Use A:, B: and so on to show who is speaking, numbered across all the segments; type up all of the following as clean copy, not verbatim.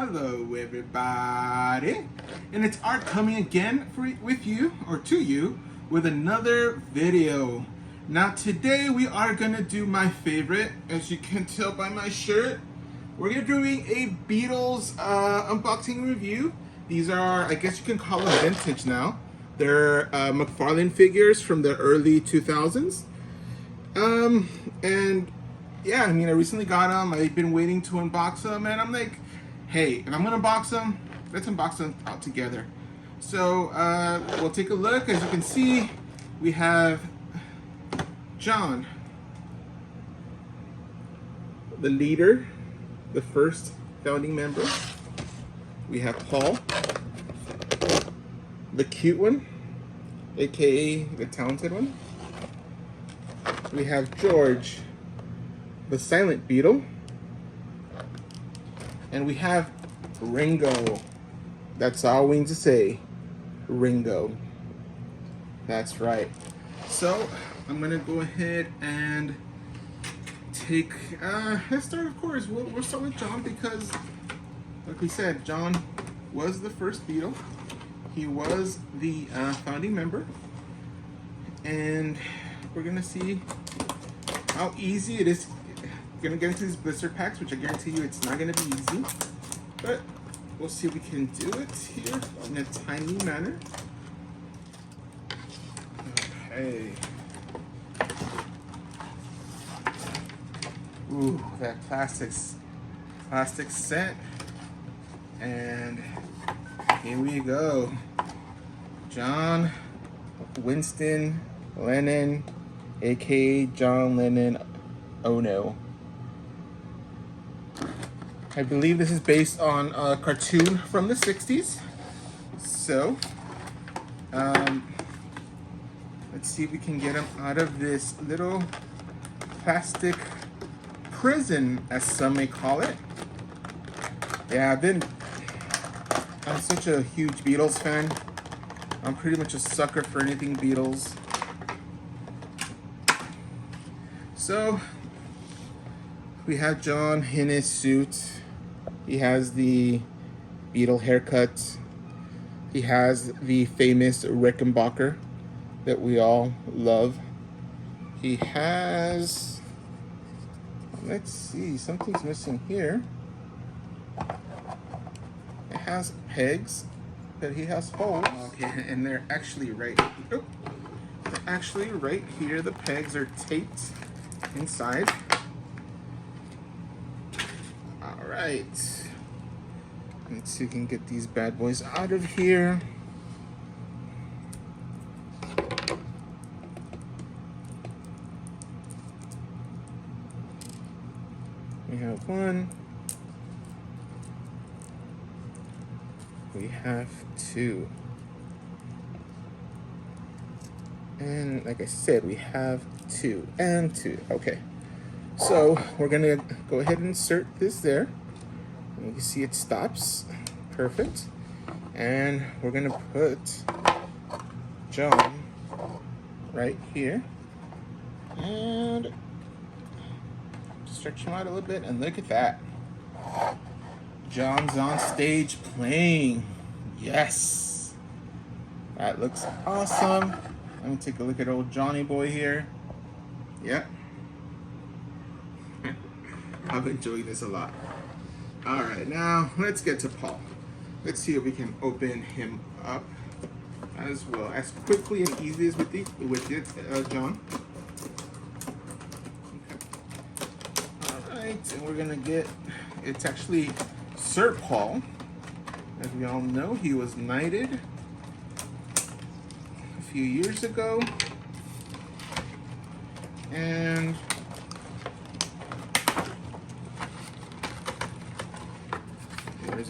A: Hello everybody, and it's Art coming again with you, or to you, with another video. Now today we are going to do my favorite, as you can tell by my shirt. We're going to be doing a Beatles unboxing review. These are, I guess you can call them vintage now. They're McFarlane figures from the early 2000s. And yeah, I mean, I recently got them. I've been waiting to unbox them, and I'm like, hey, if I'm gonna unbox them, let's unbox them out together. So we'll take a look. As you can see, we have John, the leader, the first founding member. We have Paul, the cute one, aka the talented one. We have George, the silent Beatle. And we have Ringo. That's all we need to say. Ringo. That's right. So I'm gonna go ahead and take. Let's start, of course. We'll start with John because, like we said, John was the first Beatle. He was the founding member, and we're gonna see how easy it is. Gonna get into these blister packs, which I guarantee you it's not gonna be easy, but we'll see if we can do it here in a timely manner. Okay. Ooh, that plastic set, and here we go. John Winston Lennon, aka John Lennon. Oh no. I believe this is based on a cartoon from the 60s. So, let's see if we can get him out of this little plastic prison, as some may call it. Yeah, I'm such a huge Beatles fan. I'm pretty much a sucker for anything Beatles. So, we have John in his suit. He has the Beatle haircut. He has the famous Rickenbacker that we all love. He has, let's see, something's missing here. It has pegs, but he has holes. Okay, and they're actually right. Oh, they're actually right here. The pegs are taped inside. Right. Let's see if we can get these bad boys out of here. We have one. We have two. And like I said, we have two and two. Okay. So we're gonna go ahead and insert this there. And you can see it stops. Perfect. And we're gonna put John right here. And stretch him out a little bit, and look at that. John's on stage playing. Yes. That looks awesome. Let me take a look at old Johnny boy here. Yep. I've enjoyed this a lot. All right, now let's get to Paul. Let's see if we can open him up as well, as quickly and easy as with it, John. Okay. All right, and we're gonna get, it's actually Sir Paul. As we all know, he was knighted a few years ago. And there's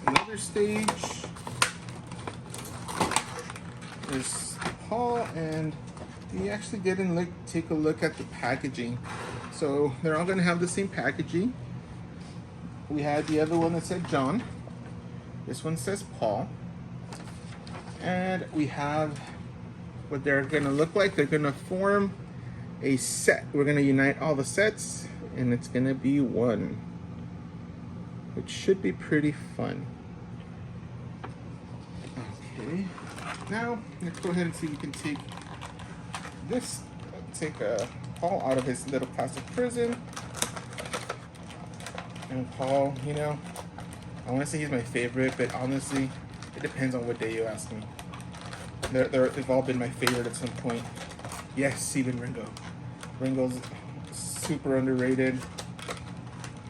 A: another stage. There's Paul, and we actually didn't take a look at the packaging. So they're all going to have the same packaging. We had the other one that said John. This one says Paul. And we have what they're going to look like. They're going to form a set. We're going to unite all the sets, and it's going to be one. which should be pretty fun. Okay, now let's go ahead and see if we can take this, Paul out of his little plastic prison. And Paul, you know, I want to say he's my favorite, but honestly, it depends on what day you ask me. They've all been my favorite at some point. Yes, even Ringo. Ringo's super underrated.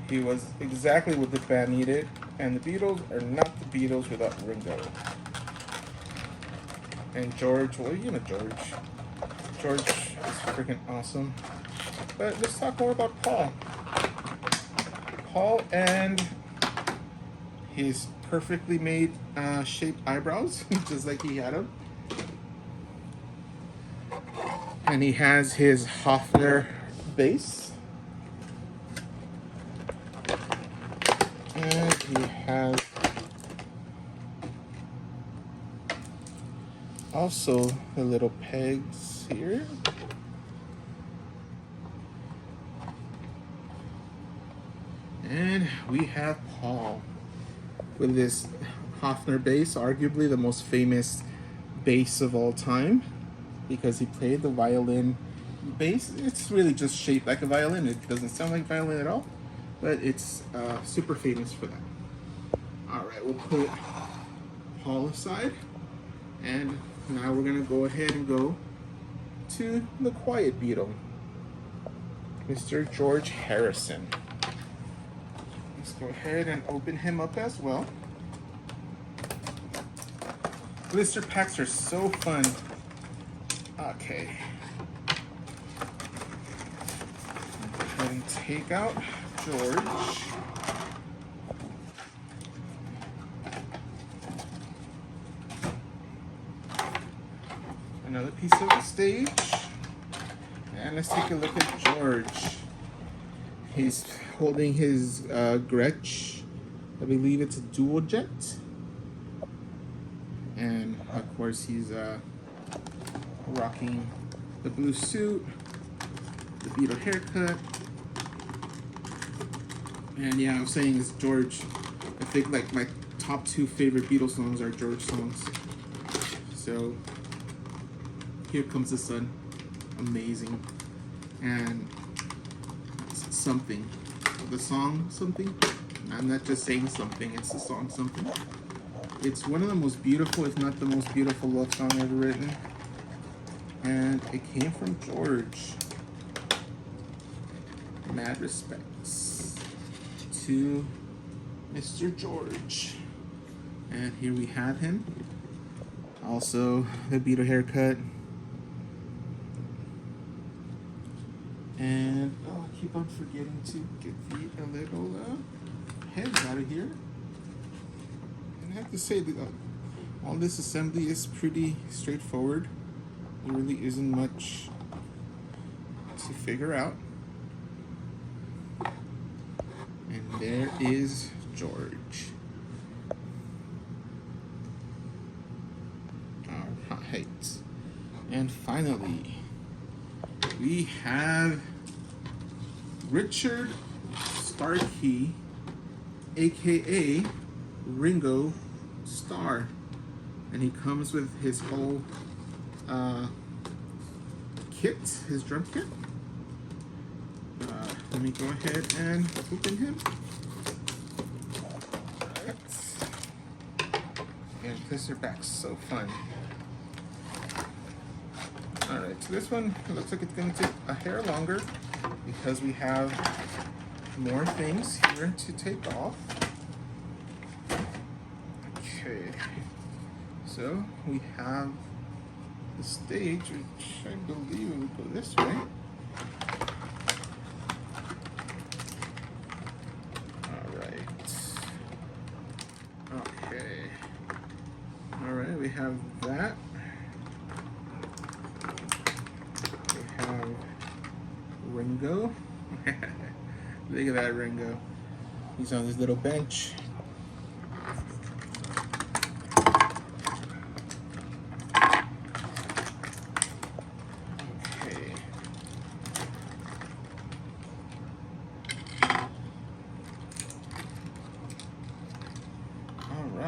A: He was exactly what the band needed, and the Beatles are not the Beatles without Ringo. And George, well, you know George. George is freaking awesome. But let's talk more about Paul. Paul and his perfectly made shaped eyebrows, just like he had them. And he has his Hofner bass. And he has also the little pegs here. And we have Paul with this Hofner bass, arguably the most famous bass of all time, because he played the violin bass. It's really just shaped like a violin. It doesn't sound like violin at all, but it's super famous for that. All right, we'll put Paul aside, and now we're gonna go ahead and go to the quiet Beatle, Mr. George Harrison. Let's go ahead and open him up as well. Blister packs are so fun. Okay. Go ahead and take out George. Another piece of the stage. And let's take a look at George. He's holding his Gretsch. I believe it's a dual jet. And of course he's rocking the blue suit, the Beatle haircut. And yeah, I was saying it's George. I think like my top 2 favorite Beatles songs are George songs. So Here Comes the Sun, amazing. And Something, the song Something. I'm not just saying something, it's the song Something. It's one of the most beautiful, if not the most beautiful love song ever written. And it came from George. Mad respects to Mr. George. And here we have him. Also, the Beatle haircut. And, oh, I keep on forgetting to get the little heads out of here. And I have to say that all this assembly is pretty straightforward. There really isn't much to figure out. And there is George. All right. And finally, we have Richard Starkey, aka Ringo Starr. And he comes with his whole kit, his drum kit. Let me go ahead and open him. Alright. And blister back's so fun. Alright, so this one looks like it's going to take a hair longer because we have more things here to take off. Okay. So we have the stage, which I believe will go this way. Alright. Okay. Alright, we have that. We have Ringo. Look at that Ringo. He's on this little bench.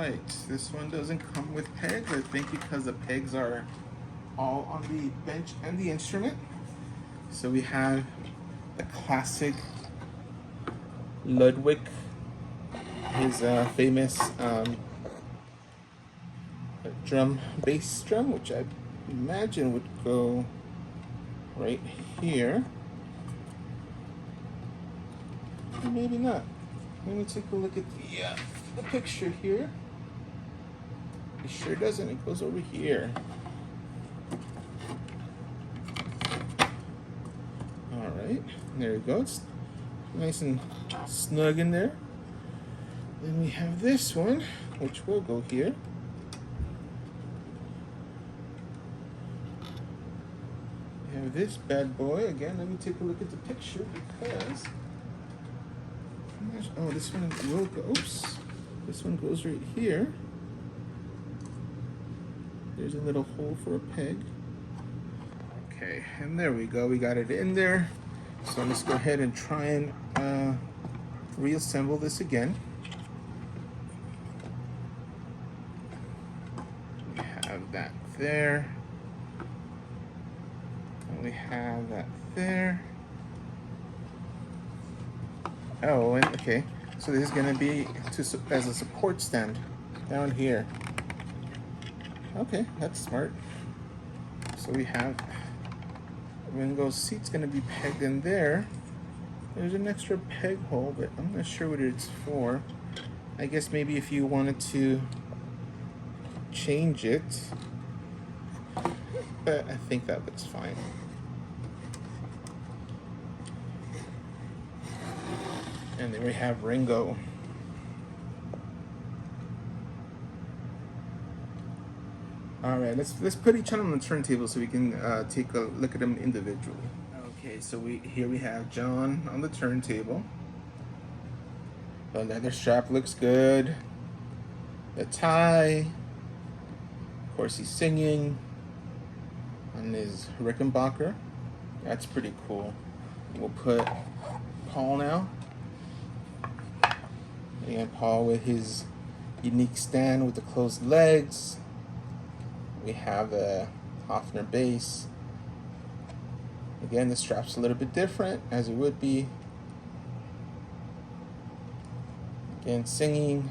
A: right, this one doesn't come with pegs, I think because the pegs are all on the bench and the instrument. So we have the classic Ludwig, his famous bass drum, which I imagine would go right here. Or maybe not. Let me take a look at the picture here. It sure doesn't. It goes over here. All right, there we go. It's nice and snug in there. Then we have this one, which will go here. We have this bad boy. Again, let me take a look at the picture because... Oh, this one will go... Oops. This one goes right here. There's a little hole for a peg. Okay, and there we go. We got it in there. So let's go ahead and try and reassemble this again. We have that there. And we have that there. Oh, okay. So this is going to be as a support stand down here. Okay, that's smart. So we have Ringo's seat's going to be pegged in there. There's an extra peg hole, but I'm not sure what it's for. I guess maybe if you wanted to change it, but I think that looks fine. And then we have Ringo. All right, let's put each one on the turntable so we can take a look at them individually. Okay, so here we have John on the turntable. The leather strap looks good. The tie. Of course, he's singing on his Rickenbacker. That's pretty cool. We'll put Paul now. And Paul with his unique stand with the closed legs. We have a Hofner bass. Again, the strap's a little bit different, as it would be. Again, singing.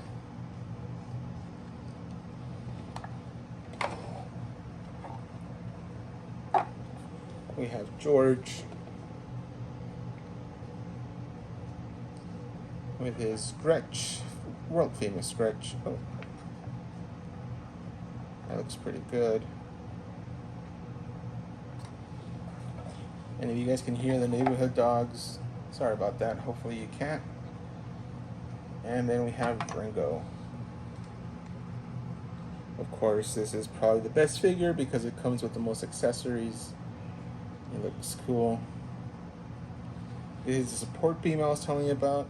A: We have George with his Gretsch, world famous Gretsch. Oh, that looks pretty good. And if you guys can hear the neighborhood dogs, sorry about that, hopefully you can't. And then we have Ringo. Of course, this is probably the best figure because it comes with the most accessories. It looks cool. This is the support beam I was telling you about.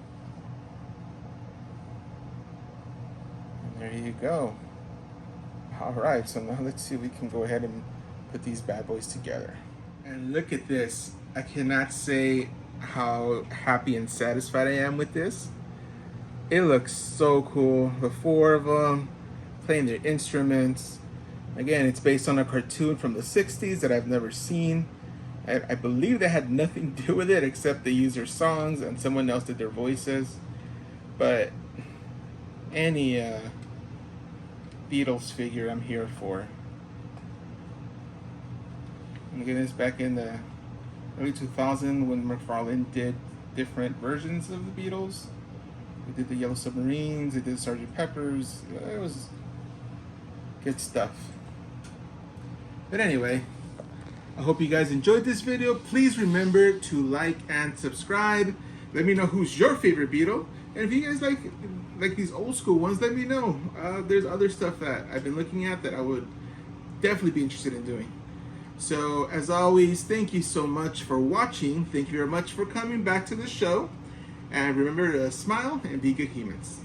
A: And there you go. Alright, so now let's see if we can go ahead and put these bad boys together. And look at this. I cannot say how happy and satisfied I am with this. It looks so cool. The four of them playing their instruments. Again, it's based on a cartoon from the 60s that I've never seen. I believe they had nothing to do with it except they used their songs and someone else did their voices. But any Beatles figure I'm here for. And again, it's back in the early 2000s when McFarlane did different versions of the Beatles. They did the Yellow Submarines, they did Sgt. Pepper's. It was good stuff. But anyway, I hope you guys enjoyed this video. Please remember to like and subscribe. Let me know who's your favorite Beatle. And if you guys like these old school ones, let me know. There's other stuff that I've been looking at that I would definitely be interested in doing. So as always, thank you so much for watching. Thank you very much for coming back to the show. And remember to smile and be good humans.